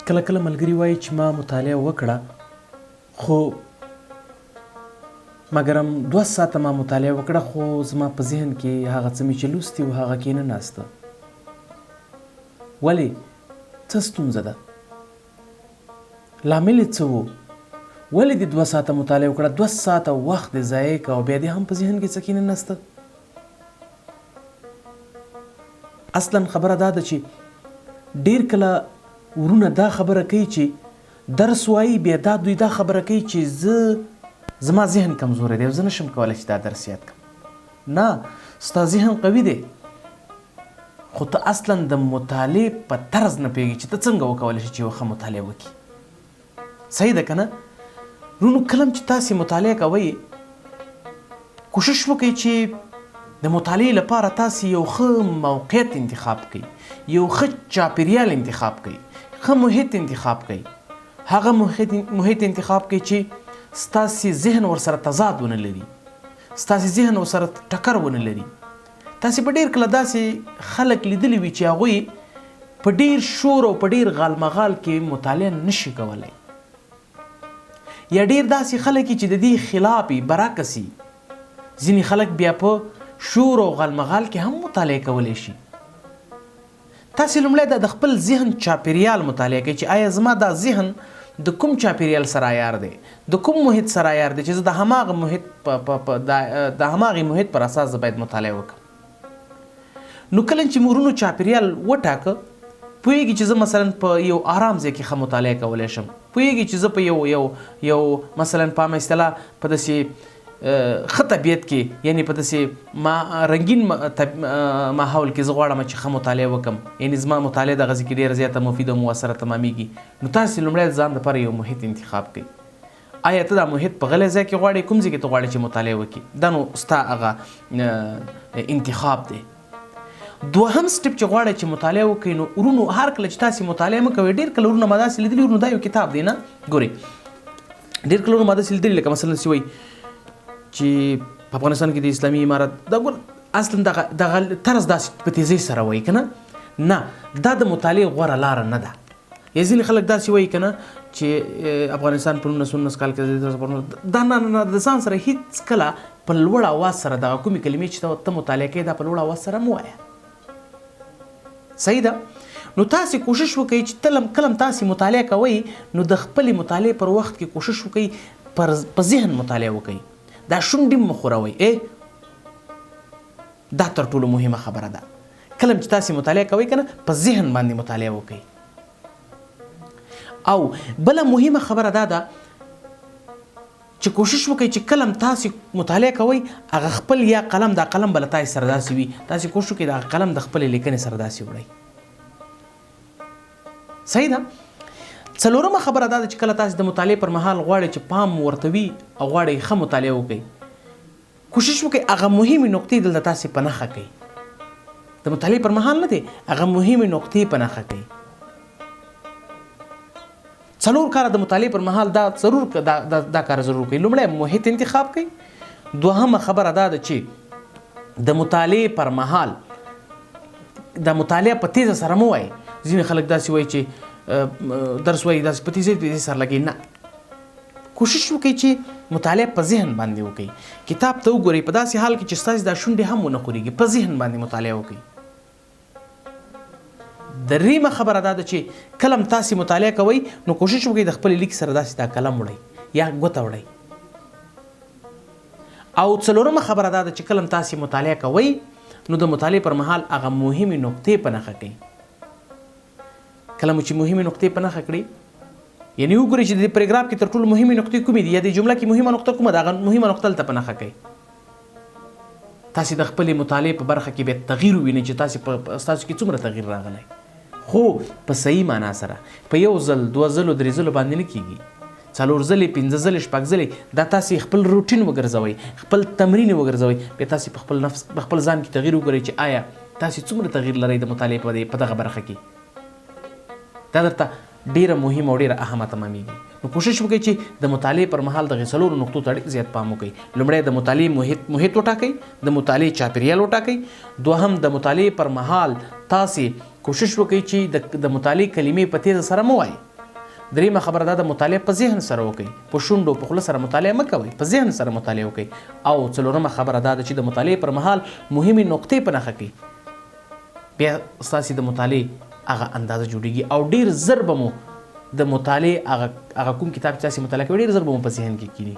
کله کله ملګري وایي چې ما مطالعه وکړه خو مګرم 2 ساعته ما مطالعه وکړه خو زما په ذهن کې هغه څه مې چې لوستي و هغه کې نه ناسته. ولې څه ستونزه ده؟ لامل یې څه و؟ ولې دې 2 ساعته مطالعه وکړه 2 ساعته وخت دې ضایع کړه او بیا دې هم په ذهن کې څه کې نه ناسته؟ اصلا خبره دا ده چې ډیر کله ورونه دا خبره کوي چې درس وایي بیا دوی دا خبره کوي چې زما ذهن کمزوری دی او زه نشم کولی چې دا درس یاد کړم. نه، ستا ذهن قوي دی خو ته اصلا د مطالعې په طرز نه پوهېږي چې ته څنګه وکولی شي چې یوه ښه مطالعه وکړي. صحیح ده که نه؟ رونو کله چې تاسې مطالعه کوئ کوشش وکړئ چې د مطالعې لپاره تاسې یو ښه موقعیت انتخاب کړئ، یو ښه چاپیریال انتخاب کړئ، ښه محیط انتخاب کړئ. هغه محیط انتخاب کړئ چې ستاسې ذهن ورسره تضاد ونه لري، ستاسې ذهن ورسره ټکر ونه لري. تاسې په ډېر کله داسې خلک لیدلی وي چې هغوی په ډېر شور او په ډېر غالمغال کې مطالعه نشي کولی، یا ډېر داسې خلک چې د دې خلاف وي، برعکس وي. ځینې خلک بیا په شور او غالمغال کې هم مطالعه کولی شي. تاسې لومړی د خپل ذهن چاپیریال مطالعه کوئ چې آیا زما دا ذهن د کوم چاپیریال سره عیار دی، د کوم محیط سره عیار دی چې زه د هماغه محیط پر اساس زه باید مطالعه وکړم. نو کله چې مورونو چاپیریال وټاکه پوهېږي چې زه مثلا په یو آرام ځای کې ښه مطالعه کولی شم، پوهېږي چې زه په یو مثلا په عامه اصطلاح په داسې ښه طبیعت کې، یعنی په داسې رنګین ماحول کې زه غواړم چې ښه مطالعه وکړم، یعنی زما مطالعه دغسې کې ډېره زیاته مفیده او مؤثره تمامیږي. نو تاسې لومړی ځان دپاره یو محیط انتخاب کړئ. آیا ته دا محیط په غلی ځای کې غواړې، کوم ځای کې ته غواړې چې مطالعه وکړې؟ دا نو ستا هغه انتخاب دی. دوهم سټپ چې غواړئ چې مطالعه وکړئ، نو ورونو هر کله چې تاسې مطالعه مه کوئ، ډېر کله ورونه ما داسې لیدلي ورونو دا یو کتاب دی نه ګورئ، ډېر کله ورونه ما داسې لیدلي لکه مثلا داسې وایي چې په افغانستان کې د اسلامي امارت دا ګور اصلا دغه طرز داسې په تیزۍ سره وایي که نه، نه دا د مطالعې غوره لاره نه ده. یا ځینې خلک داسې وایي که نه چې افغانستان په 1919 کال کې دا نه د ځان سره هېڅکله په لوړ اواز سره دغه کومې کلمې چې ته مطالعه کوې دا په لوړ اواز سره مه وایه. صحیح ده؟ نو تاسې کوشش وکړئ چې کله تاسې مطالعه کوئ نو د خپلې مطالعې پر وخت کې کوشش وکړئ په ذهن مطالعه وکړئ. دا شونډې مه خوروئ. دا تر ټولو مهمه خبره ده. کله چې تاسې مطالعه کوئ که نه په ذهن باندې مطالعه وکړئ. او بله مهمه خبره دا ده چې کوشش وکړئ چې کله تاسې مطالعه کوئ هغه خپل یا قلم، دا قلم به له تاسې سره داسې وي، تاسې کوشش وکړئ دا قلم د خپلې لیکنې سره داسې وړئ. صحیح ده؟ څلورمه خبره دا ده چې کله تاسې د مطالعې پر مهال غواړئ چې پام ورته وي او غواړئ ښه مطالعه وکړئ، کوشش وکړئ هغه مهمې نقطې دلته تاسې په نښه کړئ. د مطالعې پر مهال نه دی، هغه مهمې نقطې په نښه کړئ. 4 کاره د مطالعې پر مهال دا کار ضرور کړئ. لومړی محیط انتخاب کړئ. دوهمه خبره دا ده چې د مطالعې پر مهال د مطالعه په تیزه سره مه وایئ. ځینې خلک داسې وایي چې درس وایي داسې په تیزۍ سره لګوي. نه، کوشش وکړئ چې مطالعه په ذهن باندې وکړئ. کتاب ته وګورئ په داسې حال کې چې ستاسې دا شونډې هم ونه خورېږي، په ذهن باندې مطالعه وکړئ. دریمه خبره دا ده چې کله تاسې مطالعه کوئ نو کوشش وکړئ د خپل لیک سره داسې دا قلم وړئ یا ګوته وړئ. او څلورمه خبره دا ده چې کله تاسې مطالعه کوئ نو د مطالعې پر مهال هغه مهمې نقطې په نښه کړئ. کله مو چې مهمې نقطې په نښه کړئ، یعنې وګورئ چې د دې پاراګراف کې تر ټولو مهمې نقطې کومې دي یا د جمله کې مهمه نقطه کومه ده، هغه مهمه نقطه دلته په نښه کړئ. تاسې د خپلې مطالعې په برخه کې بیا تغییر ووینئ چې ستاسو کې څومره تغییر راغلی، خو په صحیح معنا سره. په 1 ځل 2 ځلو 3 ځلو باندې نه کېږي، 4 ځلې 5 ځلې 6 ځلې دا تاسې خپل روټین وګرځوئ، خپل تمرین وګرځوئ. بیا تاسې په خپل نفس په خپل ځان کې تغییر وګورئ چې آیا تاسې څومره تغییر لرئ د مطالعې په دغه برخه کې. دا درته ډیره مهمه او ډیره اهمه تمامیږي. نو کوشش وکړئ چې د مطالعې پر مهال دغه 4 نقطو ته ډېر زیات پام وکړئ. لومړی د مطالعې محیط وټاکئ، د مطالعې چاپیریال وټاکئ. دوهم د مطالعې پر مهال تاسې کوشش وکړئ چې د مطالعې کلمې په تیزه سره مه وایئ، دریمه خبره دا د مطالعه په ذهن سره وکړئ، په شونډو په خوله سره مطالعه مه کوئ، په ذهن سره مطالعه وکړئ. او څلورمه خبره دا ده چې د مطالعې پر مهال مهمې نقطې په نښه کړئ، بیا ستاسې د مطالعې هغه اندازه جوړیږي او ډېر زر به مو د مطالعې هغه کوم کتاب چې تاسې مطالعه کوئ ډېر زر به مو په ذهن کې کینی.